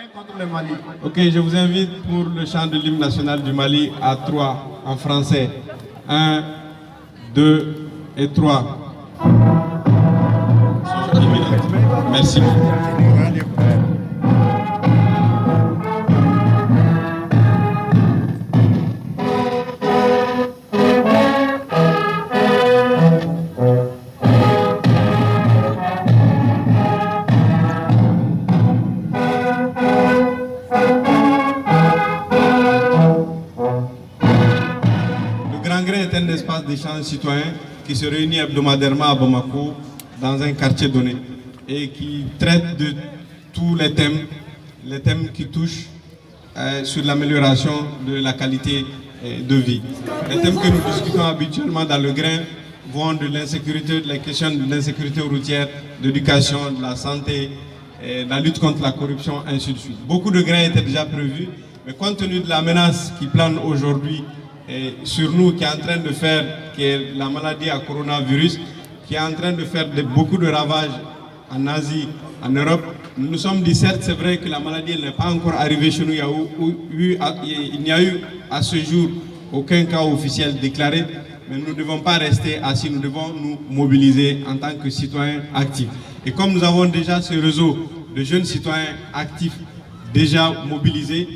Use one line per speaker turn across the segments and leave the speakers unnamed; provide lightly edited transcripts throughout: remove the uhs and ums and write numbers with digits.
contre le Mali.
Ok, je vous invite pour le chant de l'hymne national du Mali à 3 en français. 1, 2 et 3. Merci beaucoup. D'échange citoyen qui se réunit hebdomadairement à Bamako dans un quartier donné et qui traite de tous les thèmes qui touchent sur l'amélioration de la qualité de vie. Les thèmes que nous discutons habituellement dans le grain vont de l'insécurité, les questions de l'insécurité routière, de l'éducation, de la santé, la lutte contre la corruption, ainsi de suite. Beaucoup de grains étaient déjà prévus, mais compte tenu de la menace qui plane aujourd'hui sur nous, qui est en train de faire, qui est la maladie à coronavirus, qui est en train de faire beaucoup de ravages en Asie, en Europe, nous nous sommes dit, certes, c'est vrai que la maladie n'est pas encore arrivée chez nous, il n'y a eu à ce jour aucun cas officiel déclaré, mais nous ne devons pas rester assis, nous devons nous mobiliser en tant que citoyens actifs. Et comme nous avons déjà ce réseau de jeunes citoyens actifs déjà mobilisés,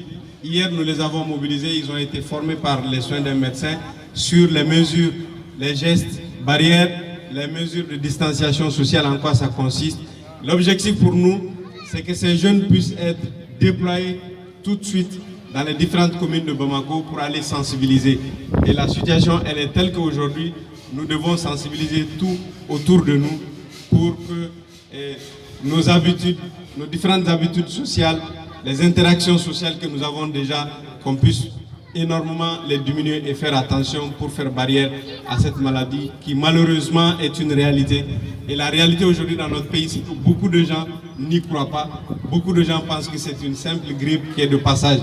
hier, nous les avons mobilisés, ils ont été formés par les soins d'un médecin sur les mesures, les gestes, barrières, les mesures de distanciation sociale, en quoi ça consiste. L'objectif pour nous, c'est que ces jeunes puissent être déployés tout de suite dans les différentes communes de Bamako pour aller sensibiliser. Et la situation, elle est telle qu'aujourd'hui, nous devons sensibiliser tout autour de nous pour que nos habitudes, nos différentes habitudes sociales, les interactions sociales que nous avons déjà, qu'on puisse énormément les diminuer et faire attention pour faire barrière à cette maladie qui malheureusement est une réalité. Et la réalité aujourd'hui dans notre pays, c'est que beaucoup de gens n'y croient pas. Beaucoup de gens pensent que c'est une simple grippe qui est de passage.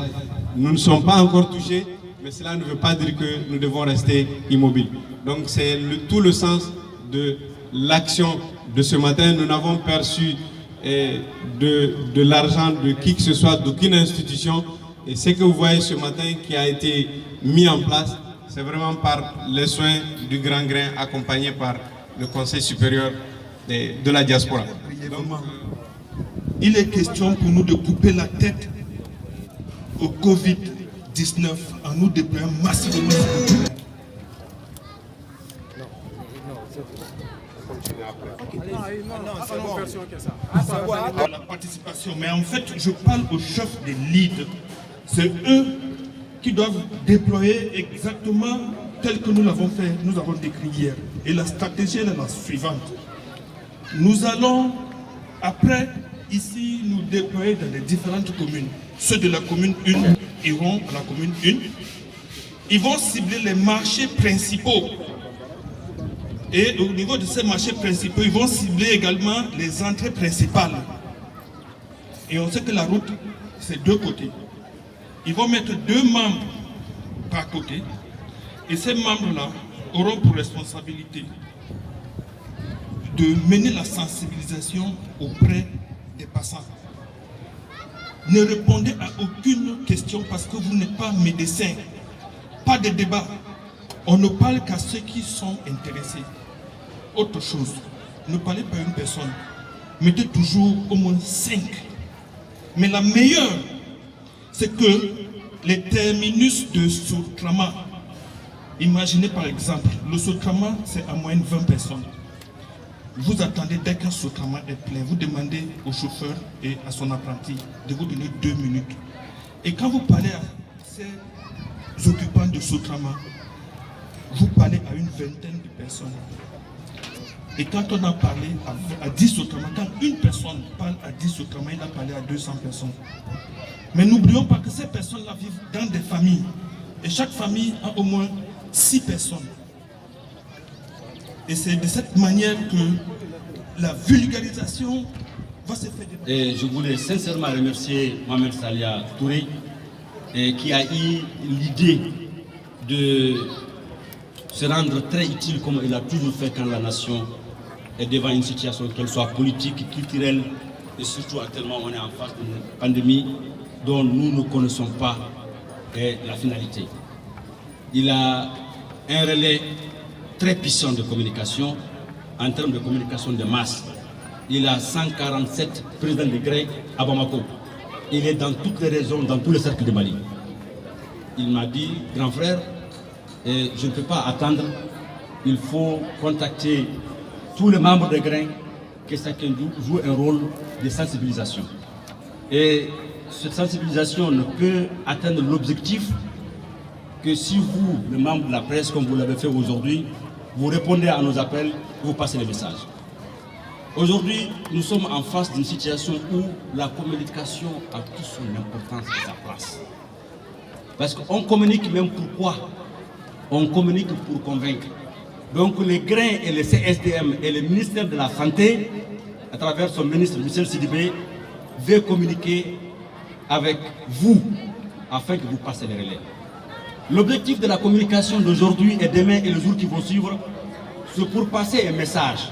Nous ne sommes pas encore touchés, mais cela ne veut pas dire que nous devons rester immobiles. Donc c'est tout le sens de l'action de ce matin. Nous n'avons perçu de l'argent de qui que ce soit, d'aucune institution. Et ce que vous voyez ce matin qui a été mis en place, c'est vraiment par les soins du grand grain accompagné par le Conseil supérieur de la diaspora. Donc,
il est question pour nous de couper la tête au Covid-19 en nous déployant massivement. La participation, mais en fait, je parle aux chefs des leads. C'est eux qui doivent déployer exactement tel que nous l'avons fait, nous avons décrit hier. Et la stratégie est la suivante. Nous allons, après, ici, nous déployer dans les différentes communes. Ceux de la commune 1 iront à la commune 1. Ils vont cibler les marchés principaux. Et au niveau de ces marchés principaux, ils vont cibler également les entrées principales. Et on sait que la route, c'est deux côtés. Ils vont mettre 2 membres par côté. Et ces membres-là auront pour responsabilité de mener la sensibilisation auprès des passants. Ne répondez à aucune question parce que vous n'êtes pas médecin. Pas de débat. On ne parle qu'à ceux qui sont intéressés. Autre chose, ne parlez pas à une personne. Mettez toujours au moins 5. Mais la meilleure, c'est que les terminus de Sotrama, imaginez par exemple, le Sotrama, c'est à moyenne 20 personnes. Vous attendez dès qu'un Sotrama est plein, vous demandez au chauffeur et à son apprenti de vous donner 2 minutes. Et quand vous parlez à ces occupants de Sotrama, vous parlez à une vingtaine de personnes. Et quand on a parlé à 10 Sotrama, quand une personne parle à 10 Sotrama, il a parlé à 200 personnes. Mais n'oublions pas que ces personnes-là vivent dans des familles. Et chaque famille a au moins 6 personnes. Et c'est de cette manière que la vulgarisation va se faire.
Et je voulais sincèrement remercier Mohamed Salia Touré qui a eu l'idée de se rendre très utile comme il a toujours fait quand la nation est devant une situation, qu'elle soit politique, culturelle et surtout actuellement on est en face d'une pandémie dont nous ne connaissons pas la finalité. Il a un relais très puissant de communication en termes de communication de masse. Il a 147 présidents de gré à Bamako. Il est dans toutes les régions, dans tous les cercles de Mali. Il m'a dit, grand frère, je ne peux pas attendre, il faut contacter tous les membres de grain, que chacun joue un rôle de sensibilisation. Et cette sensibilisation ne peut atteindre l'objectif que si vous, les membres de la presse, comme vous l'avez fait aujourd'hui, vous répondez à nos appels, vous passez les messages. Aujourd'hui, nous sommes en face d'une situation où la communication a toute son importance et sa place. Parce qu'on communique même pourquoi? On communique pour convaincre. Donc les grains et les CSDM et le ministère de la Santé, à travers son ministre Michel Sidibé, veut communiquer avec vous afin que vous passiez les relais. L'objectif de la communication d'aujourd'hui et demain et les jours qui vont suivre, c'est pour passer un message.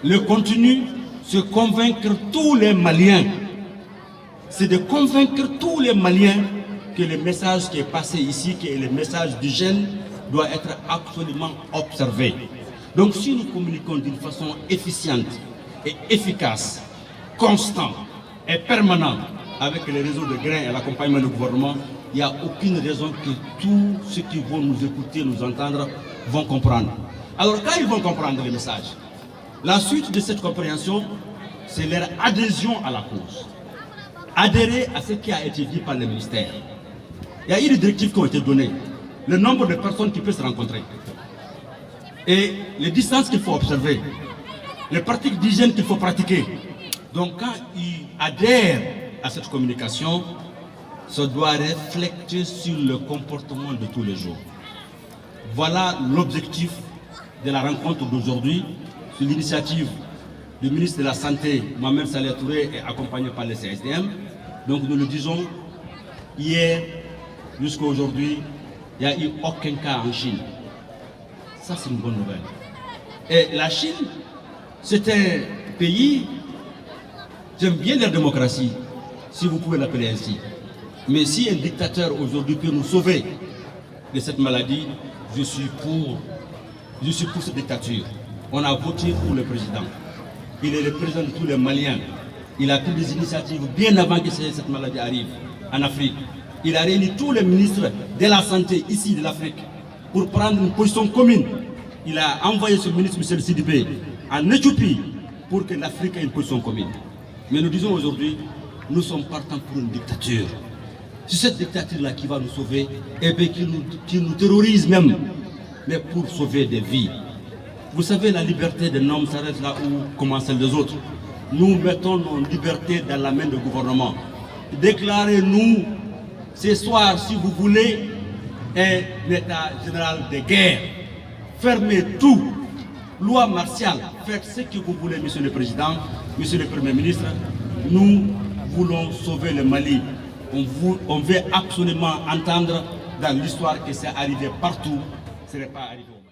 Le contenu, c'est convaincre tous les Maliens. C'est de convaincre tous les Maliens que le message qui est passé ici, qui est le message du jeune, doit être absolument observé. Donc si nous communiquons d'une façon efficiente et efficace, constante et permanente avec les réseaux de grains et l'accompagnement du gouvernement, il n'y a aucune raison que tous ceux qui vont nous écouter, nous entendre, vont comprendre. Alors quand ils vont comprendre le message, la suite de cette compréhension, c'est leur adhésion à la cause. Adhérer à ce qui a été dit par le ministère. Il y a eu des directives qui ont été données. Le nombre de personnes qui peuvent se rencontrer. Et les distances qu'il faut observer. Les pratiques d'hygiène qu'il faut pratiquer. Donc quand ils adhèrent à cette communication, ça doit refléter sur le comportement de tous les jours. Voilà l'objectif de la rencontre d'aujourd'hui, sur l'initiative du ministre de la Santé, Mohamed Salia Touré, et accompagné par les CSDM. Donc nous le disons, hier jusqu'à aujourd'hui, il n'y a eu aucun cas en Chine. Ça, c'est une bonne nouvelle. Et la Chine, c'est un pays, j'aime bien la démocratie, si vous pouvez l'appeler ainsi. Mais si un dictateur aujourd'hui peut nous sauver de cette maladie, je suis pour cette dictature. On a voté pour le président. Il est le président de tous les Maliens. Il a pris des initiatives bien avant que cette maladie arrive en Afrique. Il a réuni tous les ministres de la santé ici de l'Afrique pour prendre une position commune. Il a envoyé ce ministre Michel Sidibé en Éthiopie pour que l'Afrique ait une position commune. Mais nous disons aujourd'hui, nous sommes partants pour une dictature. C'est cette dictature-là qui va nous sauver et bien qui nous terrorise même, mais pour sauver des vies. Vous savez, la liberté d'un homme s'arrête là où commence celle des autres. Nous mettons nos libertés dans la main du gouvernement. Déclarez-nous ce soir, si vous voulez, un état général de guerre. Fermez tout. Loi martiale. Faites ce que vous voulez, monsieur le président, monsieur le premier ministre. Nous voulons sauver le Mali. On veut absolument entendre dans l'histoire que c'est arrivé partout. Ce n'est pas arrivé au Mali.